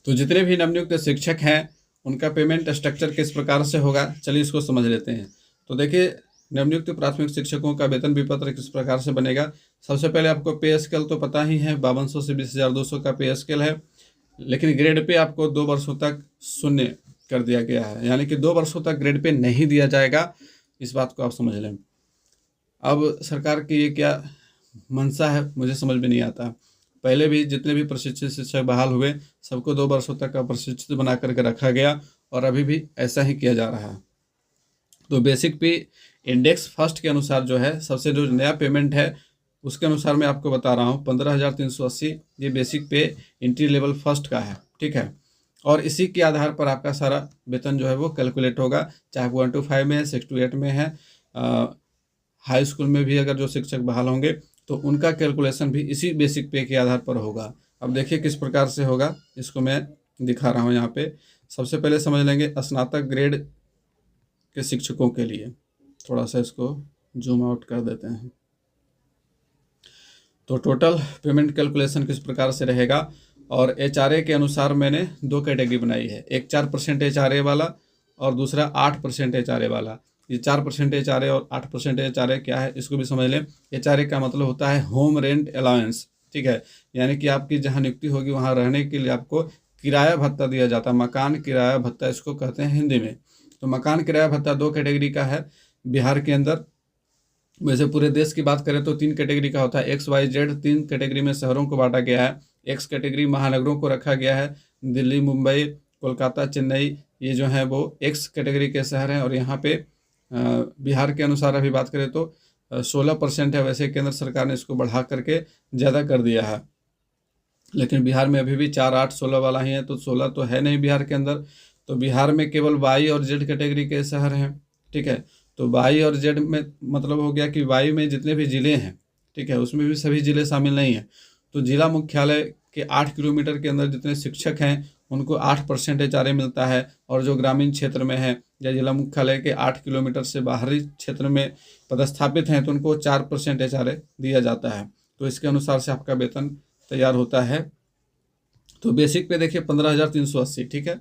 तो जितने भी नवनियुक्त शिक्षक हैं उनका पेमेंट स्ट्रक्चर किस प्रकार से होगा, चलिए इसको समझ लेते हैं। तो देखिए, नवनियुक्त प्राथमिक शिक्षकों का वेतन विपत्र किस प्रकार से बनेगा। सबसे पहले आपको पे स्केल तो पता ही है, 5200 से 20,200 का पे स्केल है, लेकिन ग्रेड पे आपको 2 वर्षों तक शून्य कर दिया गया है, यानी कि 2 वर्षों तक ग्रेड पे नहीं दिया जाएगा। इस बात को आप समझ लें। अब सरकार की ये क्या मंशा है मुझे समझ में नहीं आता। पहले भी जितने भी प्रशिक्षित शिक्षक बहाल हुए सबको 2 वर्षों तक का प्रशिक्षित बना करके रखा गया और अभी भी ऐसा ही किया जा रहा है। तो बेसिक पे इंडेक्स फर्स्ट के अनुसार जो है, सबसे जो नया पेमेंट है उसके अनुसार मैं आपको बता रहा हूँ 15,380, ये बेसिक पे एंट्री लेवल फर्स्ट का है, ठीक है। और इसी के आधार पर आपका सारा वेतन जो है वो कैलकुलेट होगा, चाहे 1 to 5 में है, 6 to 8 में है, हाई स्कूल में भी अगर जो शिक्षक बहाल होंगे तो उनका कैलकुलेशन भी इसी बेसिक पे के आधार पर होगा। अब देखिए किस प्रकार से होगा, इसको मैं दिखा रहा हूँ यहाँ पे। सबसे पहले समझ लेंगे स्नातक ग्रेड के शिक्षकों के लिए, थोड़ा सा इसको जूम आउट कर देते हैं। तो टोटल पेमेंट कैलकुलेशन किस प्रकार से रहेगा, और HRA के अनुसार मैंने 2 कैटेगरी बनाई है, एक 4% HRA वाला और दूसरा 8% HRA वाला। ये 4% HRA और 8% HRA क्या है इसको भी समझ लें। HRA का मतलब होता है होम रेंट अलाउंस, ठीक है, यानी कि आपकी जहाँ नियुक्ति होगी वहाँ रहने के लिए आपको किराया भत्ता दिया जाता है, मकान किराया भत्ता इसको कहते हैं हिंदी में। तो मकान किराया भत्ता 2 कैटेगरी का है बिहार के अंदर। वैसे पूरे देश की बात करें तो 3 कैटेगरी का होता है, XYZ 3 कैटेगरी में शहरों को बांटा गया है। X कैटेगरी महानगरों को रखा गया है, दिल्ली, मुंबई, कोलकाता, चेन्नई, ये जो है वो X कैटेगरी के शहर हैं। और यहाँ पे बिहार के अनुसार अभी बात करें तो 16% है, वैसे केंद्र सरकार ने इसको बढ़ा करके ज़्यादा कर दिया है, लेकिन बिहार में अभी भी 4, 8, 16 वाला ही है, तो 16 तो है नहीं बिहार के अंदर। तो बिहार में केवल वाई और जेड कैटेगरी के शहर हैं, ठीक है। तो वाई और जेड में मतलब हो गया कि वाई में जितने भी ज़िले हैं, ठीक है, उसमें भी सभी ज़िले शामिल नहीं हैं। तो जिला मुख्यालय के 8 किलोमीटर के अंदर जितने शिक्षक हैं उनको 8% HRA मिलता है, और जो ग्रामीण क्षेत्र में है या जिला मुख्यालय के 8 किलोमीटर से बाहरी क्षेत्र में पदस्थापित हैं तो उनको 4% HRA दिया जाता है। तो इसके अनुसार से आपका वेतन तैयार होता है। तो बेसिक पे देखिए 15,380, ठीक है।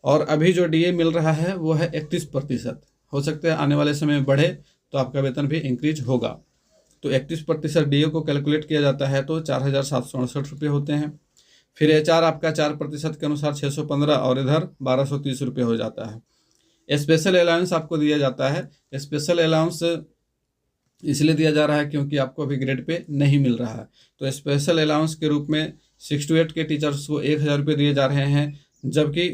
और अभी जो DA मिल रहा है वो है 31%, हो सकता है आने वाले समय में बढ़े तो आपका वेतन भी इंक्रीज होगा। तो 31% DA को कैलकुलेट किया जाता है तो 4,768 रुपये होते हैं। फिर HR आपका 4% के अनुसार 615 और इधर 1,230 रुपये हो जाता है। स्पेशल अलाउंस आपको दिया जाता है। स्पेशल अलाउंस इसलिए दिया जा रहा है क्योंकि आपको अभी ग्रेड पे नहीं मिल रहा है। तो स्पेशल अलाउंस के रूप में 6 to 8 के टीचर्स को 1,000 रुपये दिए जा रहे हैं, जबकि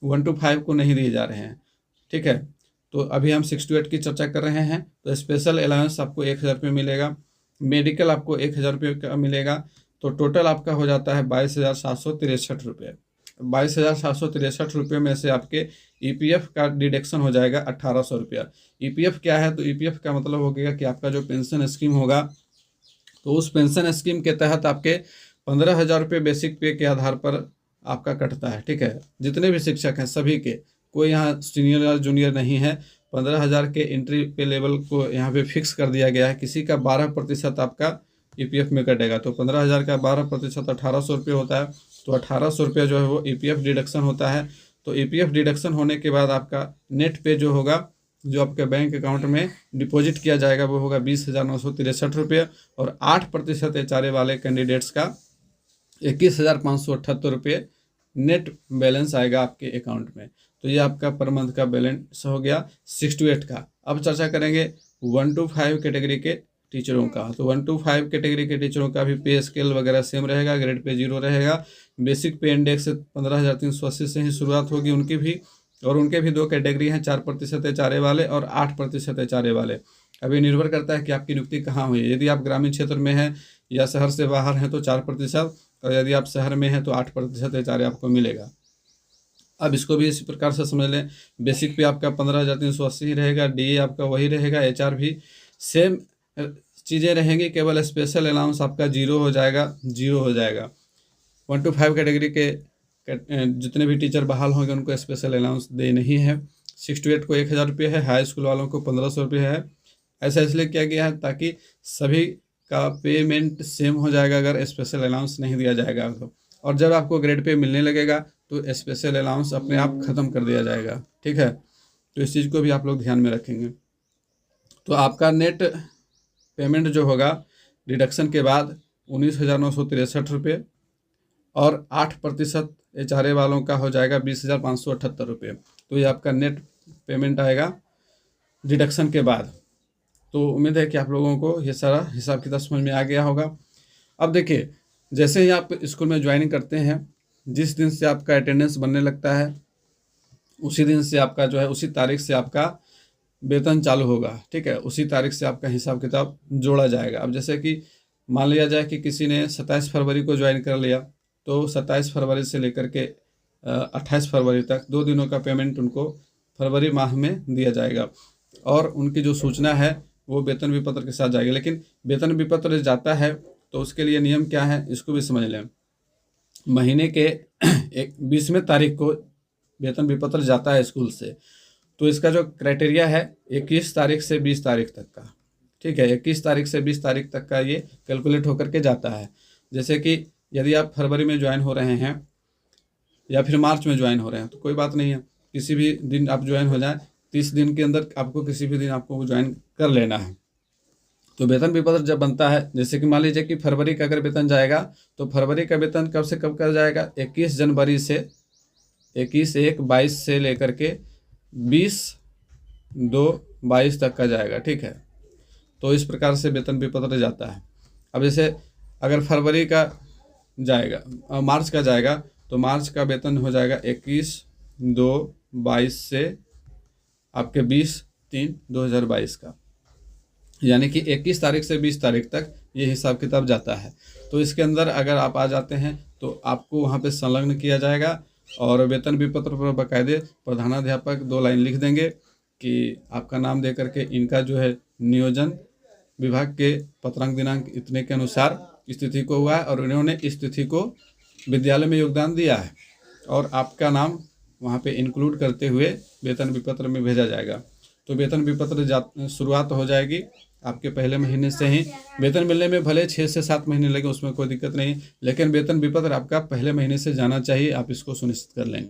1 to 5 को नहीं दिए जा रहे हैं, ठीक है। तो अभी हम 6 to 8 की चर्चा कर रहे हैं। तो स्पेशल अलाउंस आपको 1,000 रुपये मिलेगा, मेडिकल आपको 1,000 रुपये का मिलेगा। तो टोटल आपका हो जाता है 22,763 रुपये। 22,763 रुपये में से आपके EPF का डिडक्शन हो जाएगा 1,800 रुपया। EPF क्या है, तो EPF का मतलब हो गया कि आपका जो पेंशन स्कीम होगा, तो उस पेंशन स्कीम के तहत आपके 15,000 रुपये बेसिक पे के आधार पर आपका कटता है, ठीक है। जितने भी शिक्षक हैं सभी के, कोई यहाँ सीनियर या जूनियर नहीं है। 15,000 के एंट्री पे लेवल को यहाँ पे फिक्स कर दिया गया है। किसी का 12% आपका EPF में कटेगा, तो 15,000 का 12% 1,800 रुपये होता है। तो 1,800 रुपये जो है वो EPF डिडक्शन होता है। तो EPF डिडक्शन होने के बाद आपका नेट पे जो होगा, जो आपके बैंक अकाउंट में डिपॉजिट किया जाएगा, वो होगा 20,963 रुपये। और 8% HRA वाले कैंडिडेट्स का 21,578 रुपये नेट बैलेंस आएगा आपके अकाउंट में। तो ये आपका पर मंथ का बैलेंस हो गया 6 to 8 का। अब चर्चा करेंगे 1 to 5 कैटेगरी के टीचरों का। तो 1 to 5 कैटेगरी के टीचरों का भी पे स्केल वगैरह सेम रहेगा, ग्रेड पे 0 रहेगा। बेसिक पे इंडेक्स 15,380 से ही शुरुआत होगी उनकी भी, और उनके भी 2 कैटेगरी हैं, 4% HRA वाले और 8% HRA वाले। अभी निर्भर करता है कि आपकी नियुक्ति कहाँ हुई है। यदि आप ग्रामीण क्षेत्र में हैं या शहर से बाहर हैं तो 4%, और यदि आप शहर में हैं तो 8% HRA आपको मिलेगा। अब इसको भी इसी प्रकार से समझ लें, बेसिक पे आपका 15,380 ही रहेगा, DA आपका वही रहेगा, HR भी सेम चीज़ें रहेंगी, केवल स्पेशल अलाउंस आपका 0 हो जाएगा, 0 हो जाएगा। 1 to 5 कैटेगरी के जितने भी टीचर बहाल होंगे उनको स्पेशल अलाउंस दे नहीं है। 6 to 8 को 1,000 रुपये है, हाई स्कूल वालों को 1,500 रुपये है। ऐसा इसलिए किया गया है ताकि सभी का पेमेंट सेम हो जाएगा अगर स्पेशल अलाउंस नहीं दिया जाएगा तो। और जब आपको ग्रेड पे मिलने लगेगा तो स्पेशल अलाउंस अपने आप ख़त्म कर दिया जाएगा। ठीक है, तो इस चीज़ को भी आप लोग ध्यान में रखेंगे। तो आपका नेट पेमेंट जो होगा डिडक्शन के बाद 19,963 रुपये और 8% HRA वालों का हो जाएगा 20,578 रुपये। तो ये आपका नेट पेमेंट आएगा डिडक्शन के बाद। तो उम्मीद है कि आप लोगों को ये सारा हिसाब किताब समझ में आ गया होगा। अब देखिए, जैसे ही आप स्कूल में ज्वाइनिंग करते हैं, जिस दिन से आपका अटेंडेंस बनने लगता है उसी दिन से आपका जो है, उसी तारीख से आपका वेतन चालू होगा। ठीक है, उसी तारीख से आपका हिसाब किताब जोड़ा जाएगा। अब जैसे कि मान लिया जाए कि किसी ने 27 फरवरी को ज्वाइन कर लिया, तो 27 फरवरी से लेकर के 28 फरवरी तक 2 दिनों का पेमेंट उनको फरवरी माह में दिया जाएगा। और उनकी जो सूचना है वो वेतन विपत्र के साथ जाएगी। लेकिन वेतन विपत्र जाता है तो उसके लिए नियम क्या है, इसको भी समझ लें। महीने के 20वें तारीख को वेतन विपत्र जाता है स्कूल से, तो इसका जो क्राइटेरिया है 21 तारीख से 20 तारीख तक का। ठीक है, 21 तारीख से 20 तारीख तक का ये कैलकुलेट होकर के जाता है। जैसे कि यदि आप फरवरी में ज्वाइन हो रहे हैं या फिर मार्च में ज्वाइन हो रहे हैं तो कोई बात नहीं है, किसी भी दिन आप ज्वाइन हो जाएं, 30 दिन के अंदर आपको किसी भी दिन आपको ज्वाइन कर लेना है। तो वेतन विपत्र जब बनता है, जैसे कि मान लीजिए कि फरवरी का अगर वेतन जाएगा तो फरवरी का वेतन कब से कब कर जाएगा, 21 जनवरी से 21/1/22 से लेकर के 20/2/22 तक का जाएगा। ठीक है, तो इस प्रकार से वेतन विपत्र जाता है। अब जैसे अगर फरवरी का जाएगा, मार्च का जाएगा, तो मार्च का वेतन हो जाएगा 21/2/22 से आपके 20/3/2022 का, यानी कि 21 तारीख से 20 तारीख तक ये हिसाब किताब जाता है। तो इसके अंदर अगर आप आ जाते हैं तो आपको वहाँ पे संलग्न किया जाएगा और वेतन विपत्र पर बाकायदे प्रधानाध्यापक 2 लाइन लिख देंगे कि आपका नाम दे करके इनका जो है नियोजन विभाग के पत्रांक दिनांक इतने के अनुसार स्थिति को हुआ है और इन्होंने इस तिथि को विद्यालय में योगदान दिया है, और आपका नाम वहाँ पे इंक्लूड करते हुए वेतन विपत्र में भेजा जाएगा। तो वेतन विपत्र शुरुआत हो जाएगी आपके पहले महीने से ही। वेतन मिलने में भले 6 से 7 महीने लगे, उसमें कोई दिक्कत नहीं, लेकिन वेतन विपत्र आपका पहले महीने से जाना चाहिए। आप इसको सुनिश्चित कर लेंगे।